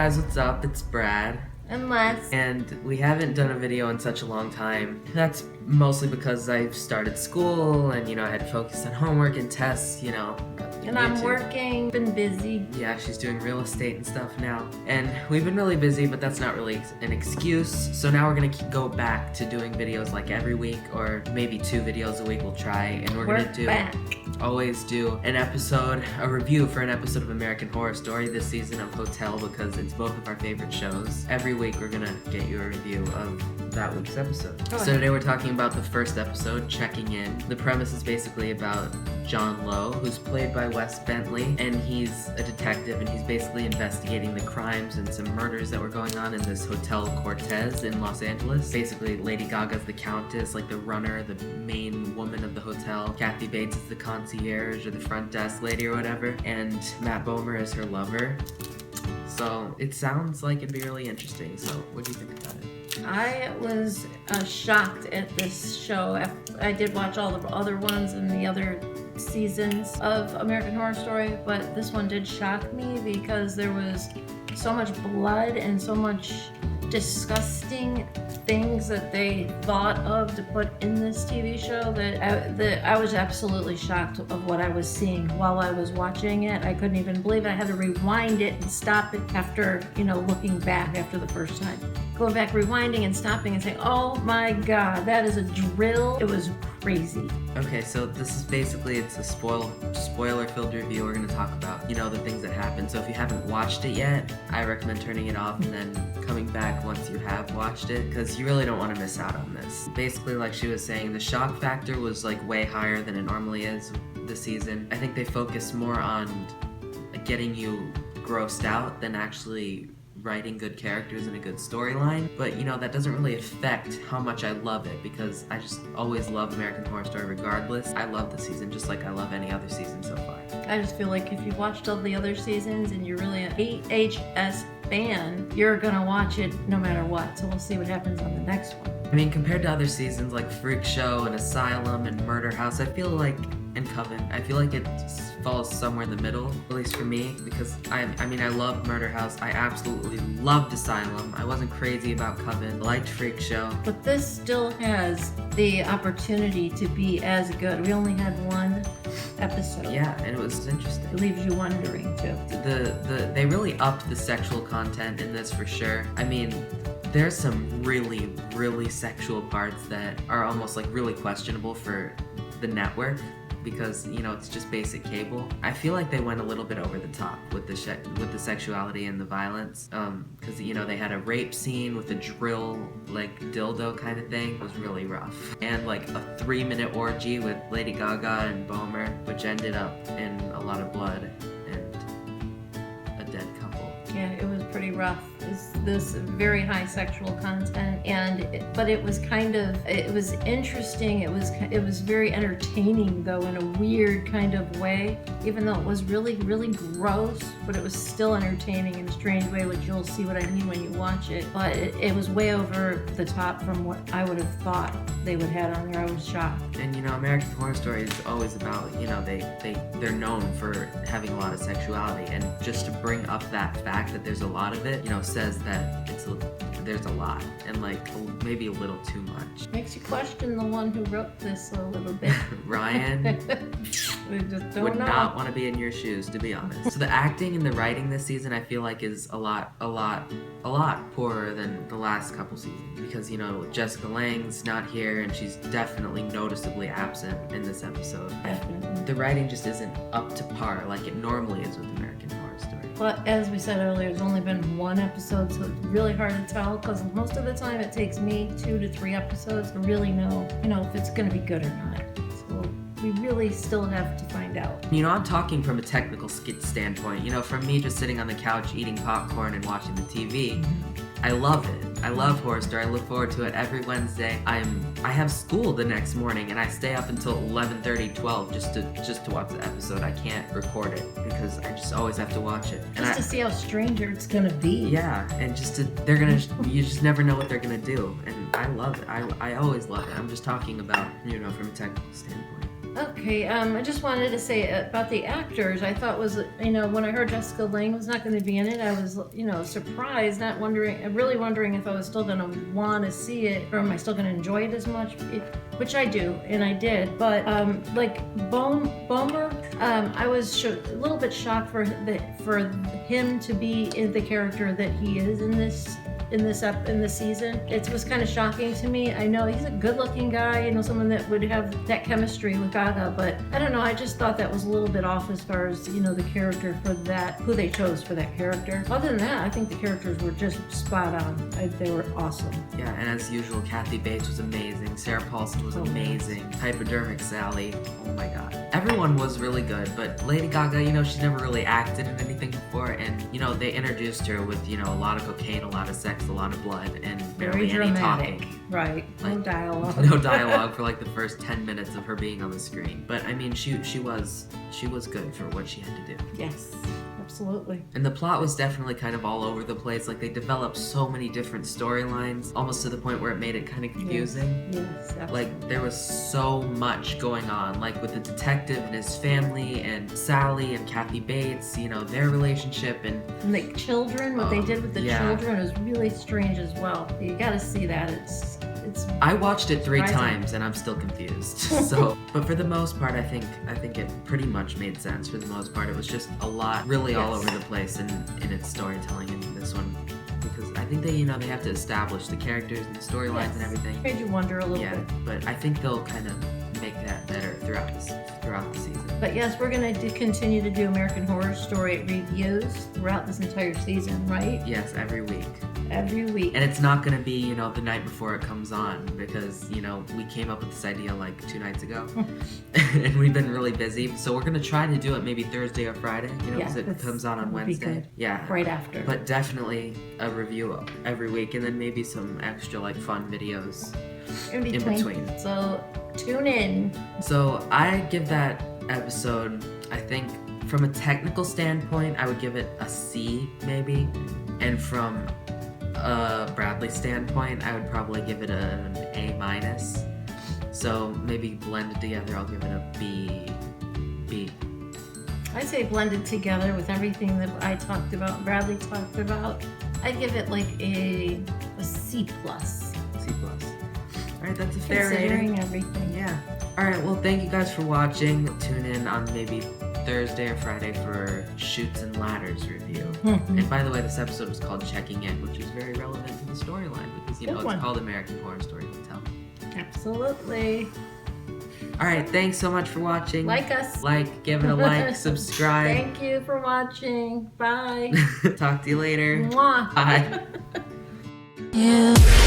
guys, what's up? It's Brad. And Les. And we haven't done a video in such a long time. That's mostly because I've started school and, I had focused on homework and tests, And I'm working, been busy. Yeah, she's doing real estate and stuff now. And we've been really busy, but that's not really an excuse. So now we're gonna go back to doing videos like every week, or maybe 2 videos a week we'll try. And we're gonna always do a review for an episode of American Horror Story, this season of Hotel, because it's both of our favorite shows. Every week we're gonna get you a review of that week's episode. So today we're talking about the first episode, Checking In. The premise is basically about John Lowe, who's played by Wes Bentley, and he's a detective, and he's basically investigating the crimes and some murders that were going on in this Hotel Cortez in Los Angeles. Basically, Lady Gaga's the countess, like the runner, the main woman of the hotel. Kathy Bates is the concierge or the front desk lady or whatever, and Matt Bomer is her lover. So it sounds like it'd be really interesting. So what do you think about it? I was shocked at this show. I did watch all the other ones and the other seasons of American Horror Story, but this one did shock me because there was so much blood and so much disgusting things that they thought of to put in this TV show that I was absolutely shocked of what I was seeing while I was watching it. I couldn't even believe it. I had to rewind it and stop it after, looking back after the first time. Going back, rewinding and stopping and saying, oh my God, that is a drill. It was crazy. Okay, so this is basically, it's a spoiler-filled review. We're going to talk about, the things that happen. So if you haven't watched it yet, I recommend turning it off and then coming back once you have watched it, because you really don't want to miss out on this. Basically, like she was saying, the shock factor was like way higher than it normally is this season. I think they focus more on getting you grossed out than actually writing good characters and a good storyline, but that doesn't really affect how much I love it, because I just always love American Horror Story regardless. I love the season just like I love any other season so far. I just feel like if you've watched all the other seasons and you're really an AHS fan, you're gonna watch it no matter what, so we'll see what happens on the next one. I mean, compared to other seasons like Freak Show and Asylum and Murder House, and Coven, I feel like it falls somewhere in the middle, at least for me, because I love Murder House. I absolutely loved Asylum. I wasn't crazy about Coven. I liked Freak Show. But this still has the opportunity to be as good. We only had one episode. Yeah, and it was interesting. It leaves you wondering too. They really upped the sexual content in this for sure. I mean, there's some really, really sexual parts that are almost like really questionable for the network, because it's just basic cable. I feel like they went a little bit over the top with the sexuality and the violence, because they had a rape scene with a drill, like dildo kind of thing. It was really rough, and like a 3-minute orgy with Lady Gaga and Bomer, which ended up in a lot of blood and a dead couple. Yeah, it was pretty rough. This very high sexual content, but it was interesting. It was very entertaining though, in a weird kind of way, even though it was really, really gross, but it was still entertaining in a strange way, which you'll see what I mean when you watch it. But it was way over the top from what I would have thought they would have on there. I was shocked. And American Horror Story is always about, they're known for having a lot of sexuality, and just to bring up that fact that there's a lot of it, says that there's a lot, and maybe a little too much. Makes you question the one who wrote this a little bit. Ryan We just don't would know. not want to be in your shoes, to be honest. So the acting and the writing this season, I feel like, is a lot poorer than the last couple seasons, because Jessica Lange's not here, and she's definitely noticeably absent in this episode. Definitely. The writing just isn't up to par like it normally is with American Horror Story. But as we said earlier, there's only been one episode, so it's really hard to tell, because most of the time it takes me 2 to 3 episodes to really know, if it's going to be good or not. So we really still have to find out. I'm talking from a technical standpoint. From me just sitting on the couch eating popcorn and watching the TV, I love it. I love Horror Story. I look forward to it every Wednesday. I have school the next morning, and I stay up until 11:30, 12 just to watch the episode. I can't record it because I just always have to watch it. Just to see how stranger it's gonna be. Yeah, and you just never know what they're gonna do, and I love it. I always love it. I'm just talking about from a technical standpoint. Okay, I just wanted to say about the actors. I thought was, when I heard Jessica Lange was not going to be in it, I was, surprised, really wondering if I was still going to want to see it, or am I still going to enjoy it as much, which I do, and I did. But like Bomer, I was a little bit shocked for him to be in the character that he is in this season. It was kind of shocking to me. I know he's a good-looking guy, someone that would have that chemistry with Gaga, but I don't know. I just thought that was a little bit off as far as the character for that, who they chose for that character. Other than that, I think the characters were just spot on. They were awesome. Yeah, and as usual, Kathy Bates was amazing. Sarah Paulson was amazing. Hypodermic Sally, oh my god. Everyone was really good, but Lady Gaga, she's never really acted in anything before, and they introduced her with a lot of cocaine, a lot of sex, a lot of blood, and barely Very any dramatic. talking. Right. No dialogue. No dialogue for like the first 10 minutes of her being on the screen. But I mean, she was good for what she had to do. Yes, absolutely. And the plot was definitely kind of all over the place. Like, they developed so many different storylines, almost to the point where it made it kind of confusing. Yes, absolutely. Like, there was so much going on, like with the detective and his family, and Sally and Kathy Bates, their relationship, and the children, what they did with the children was really strange as well. You gotta see that. It's I watched it 3 surprising. times and I'm still confused. So, but for the most part, I think it pretty much made sense. For the most part, it was just a lot, really all over the place in its storytelling in this one, because I think they have to establish the characters and the storylines and everything. Made you wonder a little bit. But I think they'll kind of make that better throughout the season. But yes, we're going to continue to do American Horror Story reviews throughout this entire season, right? Yes, every week. Every week. And it's not going to be, the night before it comes on, because, we came up with this idea like 2 nights ago. And we've been really busy. So we're going to try to do it maybe Thursday or Friday, because it comes on Wednesday. Good. Yeah. Right after. But definitely a review every week, and then maybe some extra fun videos in between. So tune in. So I give that episode, I think, from a technical standpoint, I would give it a C maybe, and from a Bradley standpoint, I would probably give it an A-. So maybe blended together, I'll give it a B. I'd say blended together with everything that I talked about, Bradley talked about, I'd give it like a C+. C+. Alright, that's a fair rating. Considering everything. Yeah. Alright, well, thank you guys for watching. Tune in on maybe Thursday or Friday for Chutes and Ladders review. And by the way, this episode was called Checking In, which is very relevant to the storyline, because, it's called American Horror Story Hotel. Absolutely. Alright, thanks so much for watching. Like us. Give it a like, subscribe. Thank you for watching. Bye. Talk to you later. Mwah. Bye. Yeah.